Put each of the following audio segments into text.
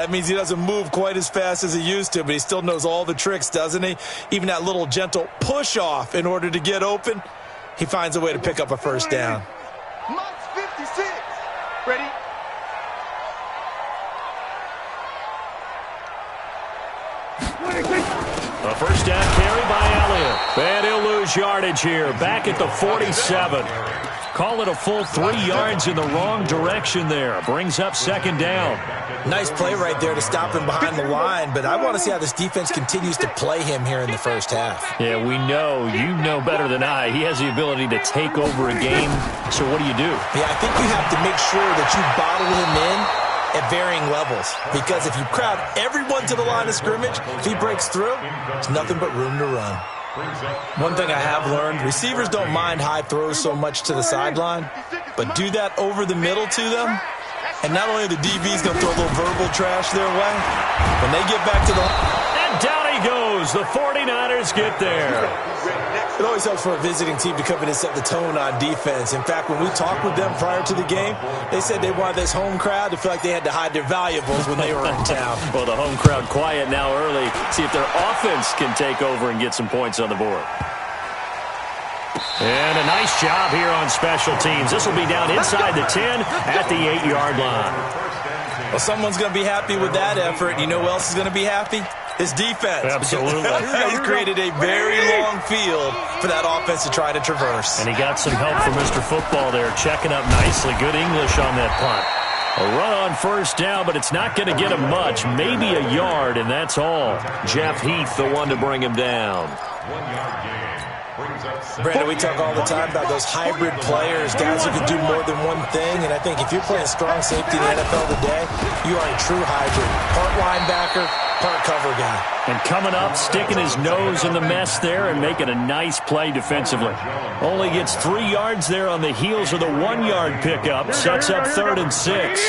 That means he doesn't move quite as fast as he used to, but he still knows all the tricks, doesn't he? Even that little gentle push-off in order to get open, he finds a way to pick up a first down. Mike's 56. Ready? A first down carry by Elliott. And he'll lose yardage here. Back at the 47. Call it a full 3 yards in the wrong direction there. Brings up second down. Nice play right there to stop him behind the line, but I want to see how this defense continues to play him here in the first half. Yeah, we know. You know better than I. He has the ability to take over a game. So what do you do? Yeah, I think you have to make sure that you bottle him in at varying levels, because if you crowd everyone to the line of scrimmage, if he breaks through, there's nothing but room to run. One thing I have learned, receivers don't mind high throws so much to the sideline, but do that over the middle to them, and not only are the DBs going to throw a little verbal trash their way, when they get back to the... And down he goes. The 49ers get there. It always helps for a visiting team to come in and set the tone on defense. In fact, when we talked with them prior to the game, they said they wanted this home crowd to feel like they had to hide their valuables when they were in town. Well, the home crowd quiet now early. See if their offense can take over and get some points on the board. And a nice job here on special teams. This will be down inside the 10 at the 8-yard line. Well, someone's going to be happy with that effort. You know who else is going to be happy? His defense. Absolutely. He's created a very long field for that offense to try to traverse. And he got some help from Mr. Football there, checking up nicely. Good English on that punt. A run on first down, but it's not going to get him much. Maybe a yard, and that's all. Jeff Heath, the one to bring him down. Brandon, we talk all the time about those hybrid players, guys who can do more than one thing, and I think if you're playing strong safety in the NFL today, you are a true hybrid. Part linebacker, part cover guy. And coming up, sticking his nose in the mess there and making a nice play defensively. Only gets 3 yards there on the heels of the 1-yard pickup. Sets up 3rd and 6.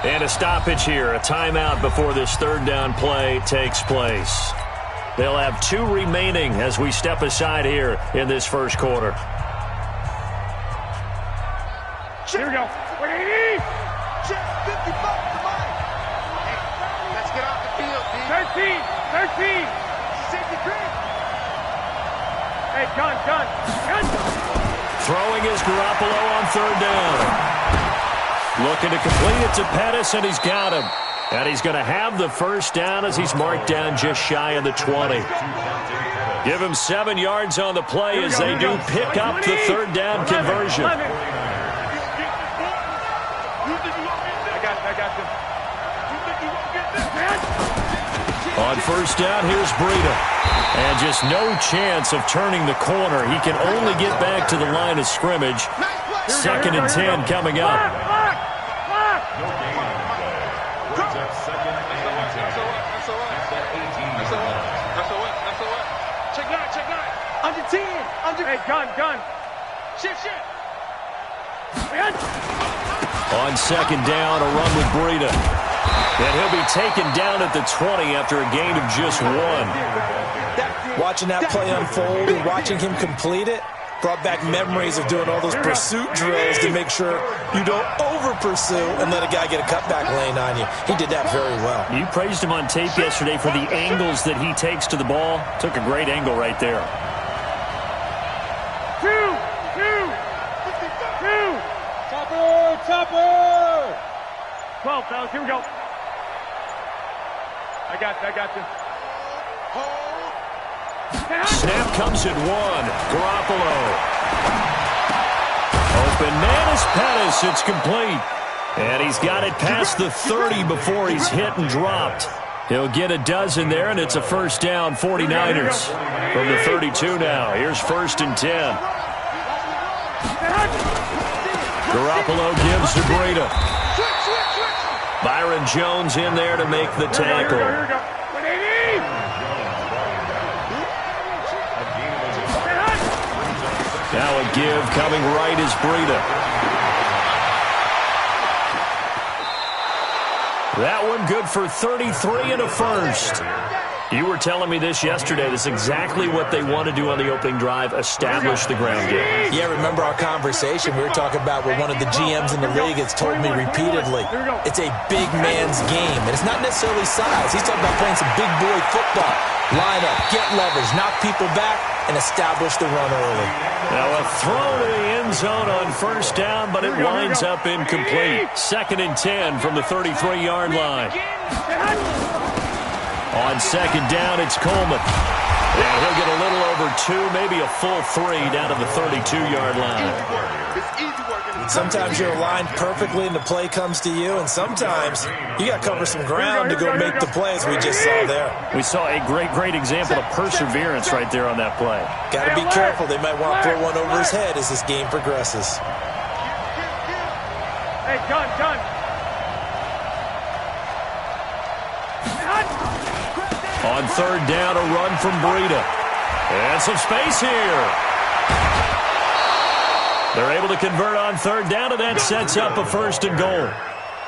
And a stoppage here, a timeout before this 3rd down play takes place. They'll have 2 remaining as we step aside here in this first quarter. Here we go. 180. Check 55 to Mike. Hey, let's get off the field, D. 13. Safety green. Hey, gun. Throwing is Garoppolo on 3rd down. Looking to complete it to Pettis, and he's got him. And he's going to have the first down as he's marked down just shy of the 20. Give him 7 yards on the play as they do pick up the 3rd down conversion. I got you. On first down, here's Breida. And just no chance of turning the corner. He can only get back to the line of scrimmage. 2nd and 10 coming up. Under 10. Hey, gun. Shift. On 2nd down, a run with Breida. And he'll be taken down at the 20 after a gain of just 1. Watching that play unfold and watching him complete it brought back memories of doing all those pursuit drills to make sure you don't over-pursue and let a guy get a cutback lane on you. He did that very well. You praised him on tape yesterday for the angles that he takes to the ball. Took a great angle right there. 2. Chopper. 12, fellas. Here we go. I got you. Snap comes at 1. Garoppolo. Open man is Pettis. It's complete. And he's got it past the 30 before he's hit and dropped. He'll get a dozen there, and it's a first down, 49ers. From the 32 now. Here's 1st and 10. Garoppolo gives to Breida. Byron Jones in there to make the tackle. Now a give coming right is Breida. That one good for 33 and a first. You were telling me this yesterday. This is exactly what they want to do on the opening drive, establish the ground game. Yeah, remember our conversation? We were talking about what one of the GMs in the league has told me repeatedly. It's a big man's game, and it's not necessarily size. He's talking about playing some big boy football. Line up, get leverage, knock people back, and establish the run early. Now a throw to the end zone on first down, but it winds up incomplete. 2nd and 10 from the 33-yard line. On second down, it's Coleman. And he'll get a little over 2, maybe a full 3 down to the 32-yard line. Sometimes you're aligned perfectly and the play comes to you, and sometimes you got to cover some ground to go make the plays we just saw there. We saw a great example of perseverance right there on that play. Got to be careful. They might want to throw one over his head as this game progresses. Hey, done. On third down, a run from Breida. And some space here. They're able to convert on third down, and that sets up a 1st and goal.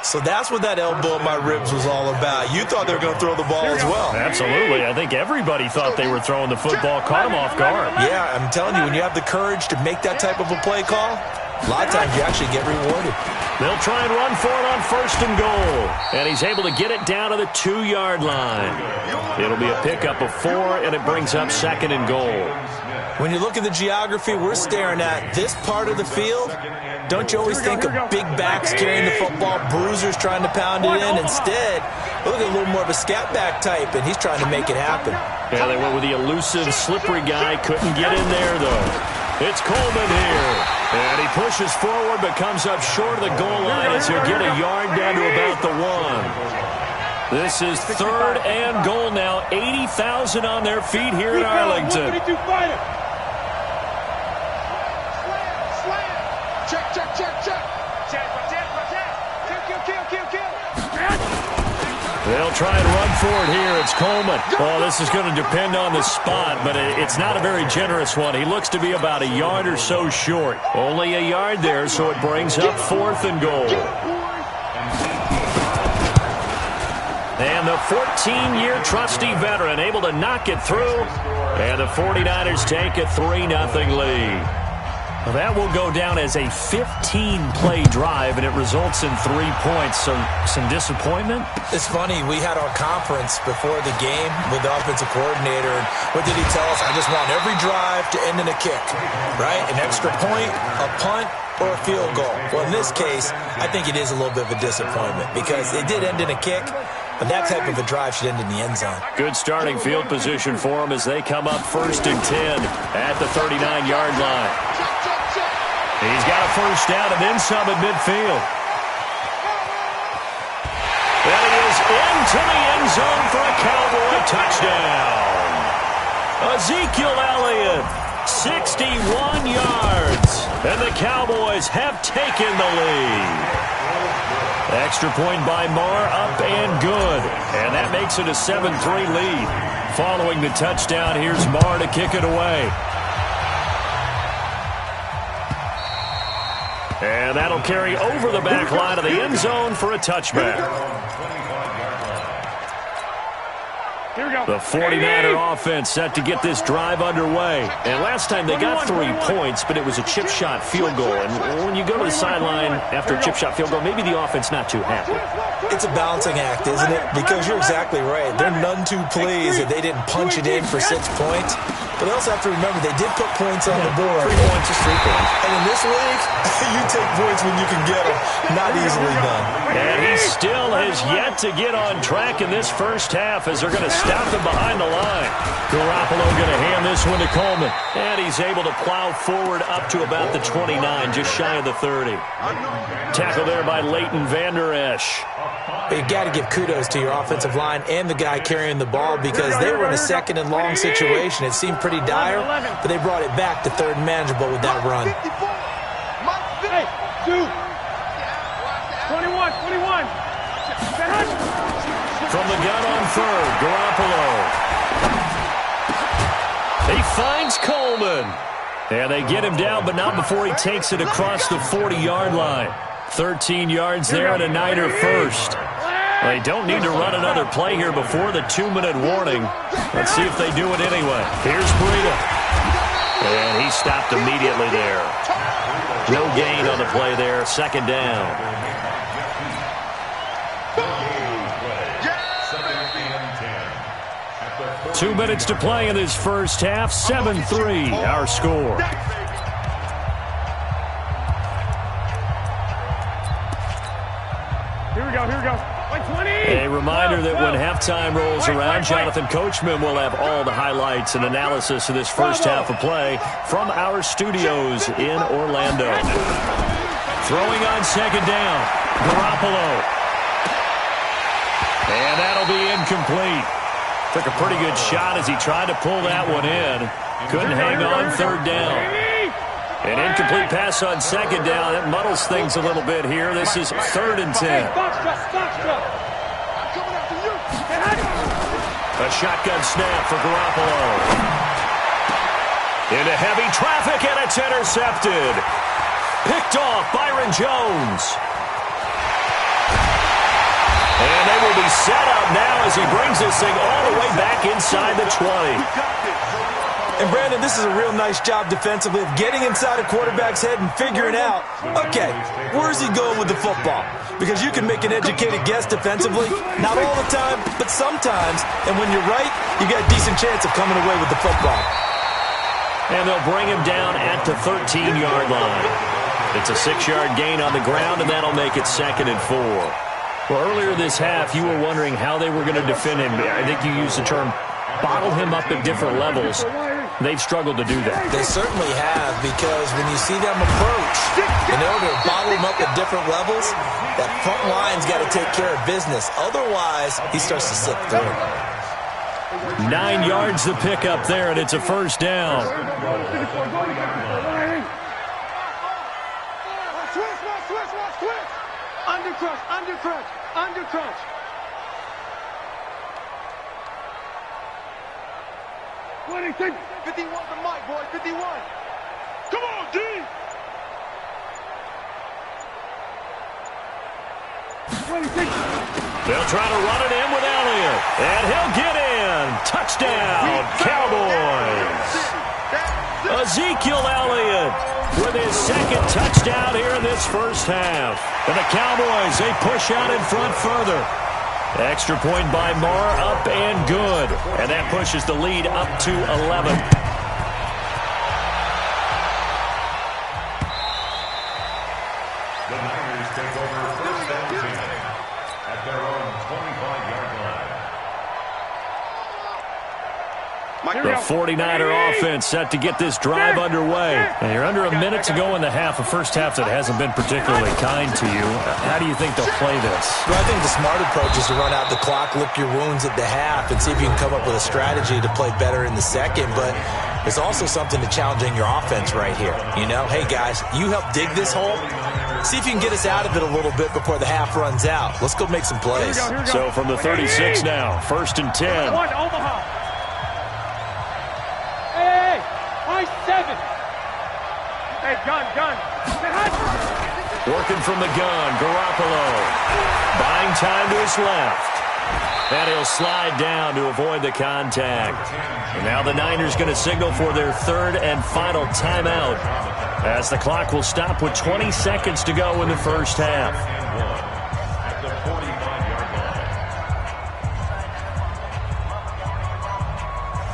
So that's what that elbow in my ribs was all about. You thought they were going to throw the ball as well. Absolutely. I think everybody thought they were throwing the football, caught them off guard. Yeah, I'm telling you, when you have the courage to make that type of a play call, a lot of times you actually get rewarded. They'll try and run for it on 1st and goal. And he's able to get it down to the 2-yard line. It'll be a pickup of 4, and it brings up 2nd and goal. When you look at the geography we're staring at, this part of the field, don't you always think of big backs carrying the football, bruisers trying to pound it in? Instead, look at a little more of a scat back type, and he's trying to make it happen. Yeah, they went with the elusive, slippery guy. Couldn't get in there, though. It's Coleman here. And he pushes forward but comes up short of the goal line as he'll get a yard down to about the 1. This is 3rd and goal now. 80,000 on their feet here in Arlington. They'll try and run for it here. It's Coleman. Well, this is going to depend on the spot, but it's not a very generous one. He looks to be about a yard or so short. Only a yard there, so it brings up 4th and goal. And the 14-year trusty veteran able to knock it through. And the 49ers take a 3-0 lead. Well, that will go down as a 15-play drive, and it results in 3 points. So some disappointment? It's funny. We had our conference before the game with the offensive coordinator. And what did he tell us? I just want every drive to end in a kick, right? An extra point, a punt, or a field goal. Well, in this case, I think it is a little bit of a disappointment because it did end in a kick, but that type of a drive should end in the end zone. Good starting field position for them as they come up 1st and 10 at the 39-yard line. He's got a 1st down and then some at midfield. And he is into the end zone for a Cowboy touchdown. Ezekiel Elliott, 61 yards. And the Cowboys have taken the lead. Extra point by Marr, up and good. And that makes it a 7-3 lead. Following the touchdown, here's Marr to kick it away. And that'll carry over the back line of the end zone for a touchback. Here we go. The 49er offense set to get this drive underway. And last time they got 3 points, but it was a chip shot field goal. And when you go to the sideline after a chip shot field goal, maybe the offense not too happy. It's a balancing act, isn't it? Because you're exactly right. They're none too pleased that they didn't punch it in for 6 points. But they also have to remember they did put points on the board. 3 points is 3 points. And in this league, you take points when you can get them. Not easily done. And he still has yet to get on track in this first half as they're going to stop him behind the line. Garoppolo going to hand this one to Coleman. And he's able to plow forward up to about the 29, just shy of the 30. Tackle there by Leighton Vander Esch. But you got to give kudos to your offensive line and the guy carrying the ball because they were in a 2nd and long situation. It seemed pretty dire, but they brought it back to 3rd and manageable with that run. Hey, 2. 21. From the gun on 3rd, Garoppolo. He finds Coleman. And they get him down, but not before he takes it across the 40-yard line. 13 yards there and a Niner first. They don't need to run another play here before the 2-minute warning. Let's see if they do it anyway. Here's Breida. And he stopped immediately there. No gain on the play there. Second down. 2 minutes to play in this first half. 7-3, our score. Here we go, here we go. A reminder that when halftime rolls around, Jonathan Coachman will have all the highlights and analysis of this first half of play from our studios in Orlando. Throwing on second down, Garoppolo. And that'll be incomplete. Took a pretty good shot as he tried to pull that one in. Couldn't hang on third down. An incomplete pass on second down. That muddles things a little bit here. This is 3rd and 10. A shotgun snap for Garoppolo. Into heavy traffic, and it's intercepted. Picked off Byron Jones. And they will be set up now as he brings this thing all the way back inside the 20. And, Brandon, this is a real nice job defensively of getting inside a quarterback's head and figuring out, okay, where's he going with the football? Because you can make an educated guess defensively, not all the time, but sometimes. And when you're right, you got a decent chance of coming away with the football. And they'll bring him down at the 13-yard line. It's a 6-yard gain on the ground, and that'll make it 2nd and 4. Well, earlier this half, you were wondering how they were going to defend him. I think you used the term bottle him up at different levels. They've struggled to do that. They certainly have, because when you see them approach, in order to bottle him up at different levels, that front line's got to take care of business. Otherwise, he starts to slip through. 9 yards to pick up there, and it's a first down. Under crunch. What do you think? 51 to Mike, boy, 51. Come on, D! What do you think? They'll try to run it in with Elliott, and he'll get in. Touchdown, Cowboys. Ezekiel Elliott with his 2nd touchdown here in this first half. And the Cowboys, they push out in front further. Extra point by Marr, up and good. And that pushes the lead up to 11. The Niners take over 1st and 10 at their own 25-yard line. The 49er offense set to get this drive underway. And you're under a minute to go in the half, a first half that hasn't been particularly kind to you. How do you think they'll play this? Well, I think the smart approach is to run out the clock, lick your wounds at the half, and see if you can come up with a strategy to play better in the second. But there's also something to challenging your offense right here. You know, hey, guys, you help dig this hole. See if you can get us out of it a little bit before the half runs out. Let's go make some plays. Here we go. So from the 36 now, 1st and 10. One, Omaha. Hey, high 7. Hey, gun. Working from the gun, Garoppolo. Buying time to his left. And he'll slide down to avoid the contact. And now the Niners going to signal for their 3rd and final timeout, as the clock will stop with 20 seconds to go in the first half.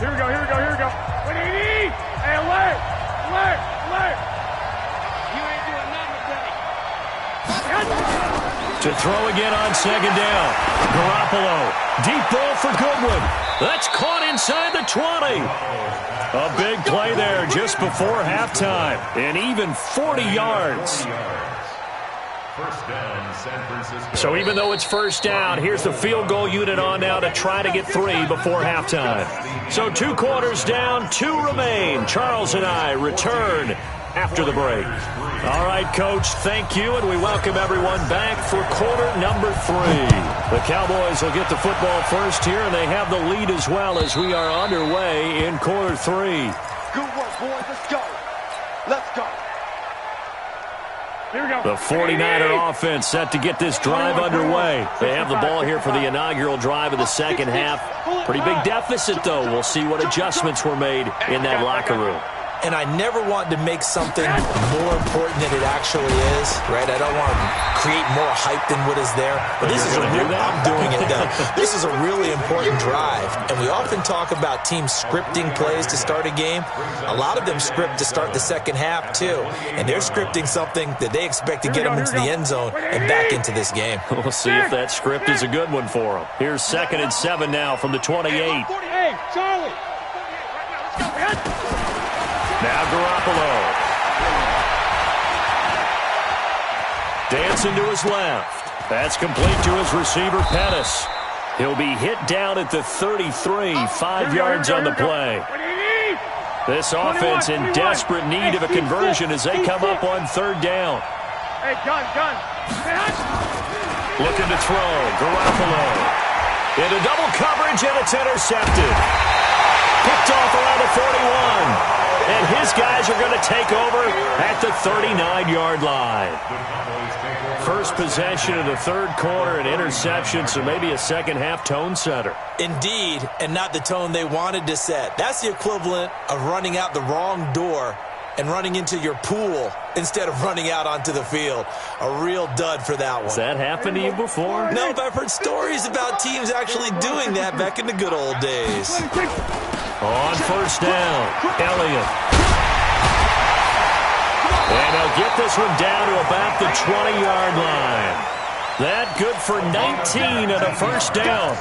Here we go. What do you need? Hey, alert. You ain't doing nothing today. To throw again on second down. Garoppolo. Deep ball for Goodwin. That's caught inside the 20. A big play there just before halftime. And even 40 yards. First down, San Francisco. So even though it's first down, here's the field goal unit on now to try to get 3 before halftime. So 2 quarters down, 2 remain. Charles and I return after the break. All right, Coach, thank you, and we welcome everyone back for quarter number 3. The Cowboys will get the football first here, and they have the lead as well as we are underway in quarter 3. Good work, boys. Let's go. The 49er offense set to get this drive underway. They have the ball here for the inaugural drive of the second half. Pretty big deficit, though. We'll see what adjustments were made in that locker room. And I never want to make something more important than it actually is, right? I don't want to create more hype than what is there. But this is I'm doing it, though. This is a really important drive. And we often talk about teams scripting plays to start a game. A lot of them script to start the second half, too. And they're scripting something that they expect to get them into the end zone and back into this game. We'll see if that script is a good one for them. Here's 2nd and 7 now from the 28. Hey, Charlie. Now Garoppolo. Dancing to his left. That's complete to his receiver, Pettis. He'll be hit down at the 33, 5 yards on the play. This offense in desperate need of a conversion as they come up on 3rd down. Hey, gun. Looking to throw. Garoppolo. Into double coverage, and it's intercepted. Picked off around the 41. And his guys are going to take over at the 39-yard line. First possession of the 3rd quarter, an interception, so maybe a second-half tone setter. Indeed, and not the tone they wanted to set. That's the equivalent of running out the wrong door and running into your pool instead of running out onto the field. A real dud for that one. Has that happened to you before? No, but I've heard stories about teams actually doing that back in the good old days. On 1st down, Elliott. And they'll get this one down to about the 20-yard line. That good for 19 and a 1st down.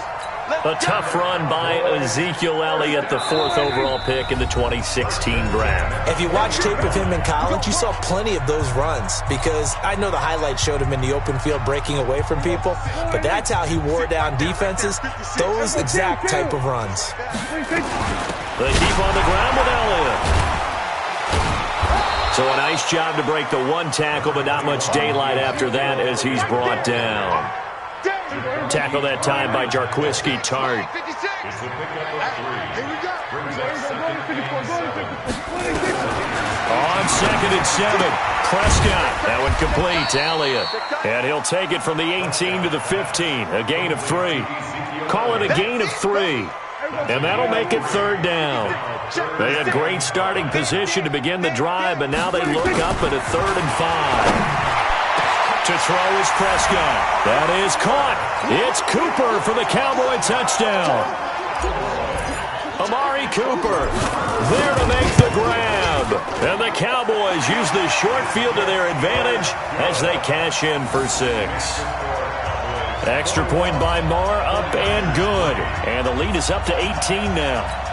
A tough run by Ezekiel Elliott, the 4th overall pick in the 2016 draft. If you watch tape of him in college, you saw plenty of those runs because I know the highlights showed him in the open field breaking away from people, but that's how he wore down defenses, those exact type of runs. They keep on the ground with Elliott. So a nice job to break the 1 tackle, but not much daylight after that as he's brought down. Tackle that time by Jarquiski Tart. On 2nd and 7, Prescott. That one complete to Elliott. And he'll take it from the 18 to the 15. A gain of 3. Call it a gain of 3. And that'll make it 3rd down. They had great starting position to begin the drive, but now they look up at a 3rd and 5. To throw is Prescott. That is caught. It's Cooper for the Cowboy touchdown. Amari Cooper there to make the grab. And the Cowboys use the short field to their advantage as they cash in for 6. Extra point by Marr, up and good. And the lead is up to 18 now.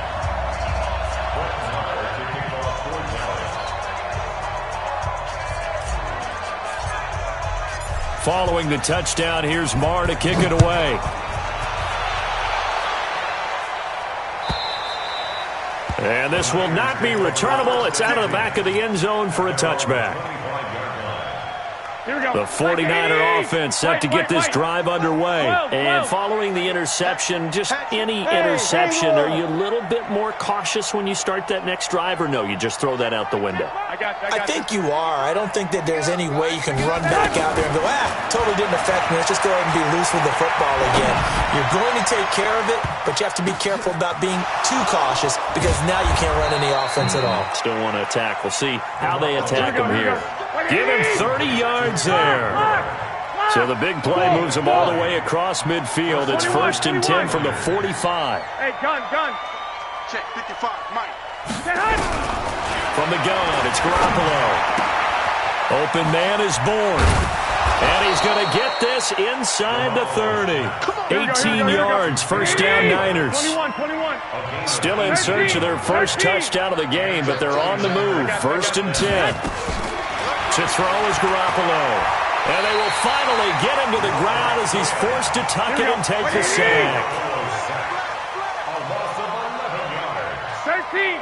Following the touchdown, here's Marr to kick it away. And this will not be returnable. It's out of the back of the end zone for a touchback. The 49er offense set to get this drive underway. And following the interception, just any interception, are you a little bit more cautious when you start that next drive, or no, you just throw that out the window? I think you are. I don't think that there's any way you can run back out there and go, totally didn't affect me. Let's just go ahead and be loose with the football again. You're going to take care of it, but you have to be careful about being too cautious because now you can't run any offense at all. Still want to attack. We'll see how they attack him here. Give him 30 yards there. So the big play moves him all the way across midfield. It's 1st and 10 from the 45. Hey, gun. Check, 55, Mike. From the gun, it's Garoppolo. Open man is born. And he's going to get this inside the 30. 18 yards, 1st down Niners. 21. Still in search of their first touchdown of the game, but they're on the move. 1st and 10. To throw is Garoppolo. And they will finally get him to the ground as he's forced to tuck it and take the sack. 13.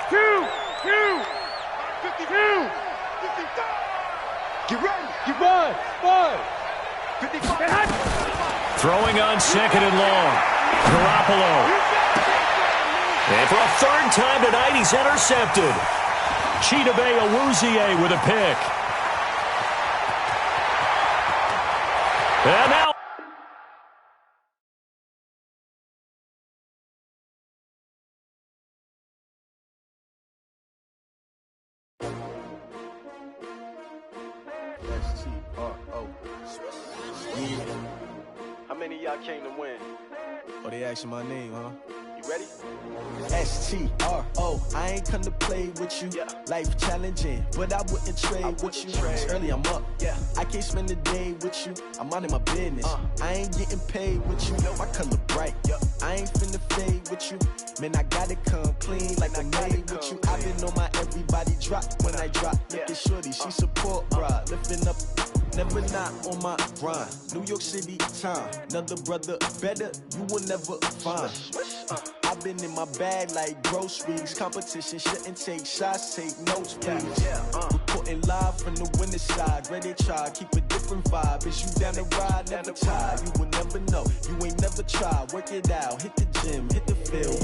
2. Get ready. Get one. 55. Throwing on 2nd and long. Garoppolo. And for a 3rd time tonight, he's intercepted. Chidobe Awuzie with a pick. And now S-T-R-O. Yeah. How many of y'all came to win? Oh, they asking my name, huh? You ready? S-T-R-O. I ain't come to play with you. Yeah. Life challenging, but I wouldn't trade with you. It's early, I'm up. Yeah. I can't spend the day with you. I'm minding my business. I ain't getting paid with you. My color bright. Yeah. I ain't finna fade with you. Man, I gotta come clean like I'm made with you. I've been on my everybody drop when I drop. Look at shorty, she support, bruh. Lifting up. Never not on my grind. New York City time. Another brother better, you will never find. I've been in my bag like groceries. Competition shouldn't take shots, take notes, please. Reporting live from the winning side. Ready to try, keep a different vibe. Is you down the ride, never tired. You will never know, you ain't never tried. Work it out, hit the gym, hit the field.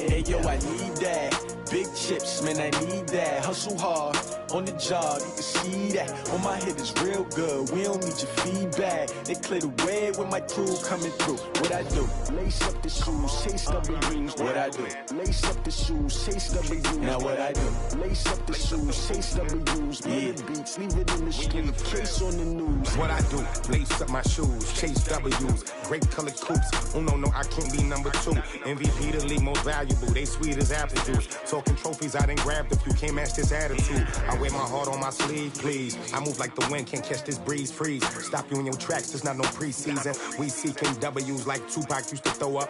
Hey yo, I need that. Big chips, man, I need that. Hustle hard, on the job, you can see that. On my head is real good, we don't need your feedback. They clear the way with my crew coming through. What I do? Lace up the shoes, chase W's. What I do? Lace up the shoes, chase W's. Now what I do? Lace up the shoes, chase W's. Play the beats, leave it in the street, case on the news. What I do? Lace up my shoes, chase W's. Great colored coops. Oh no, I can't be number 2. MVP the league most valuable. They sweet as apple juice. Talking trophies, I didn't grab the few. Can't match this attitude. I wear my heart on my sleeve, please. I move like the wind, can't catch this breeze, freeze. Stop you in your tracks, there's not no preseason. We seeking W's like Tupac used to throw up.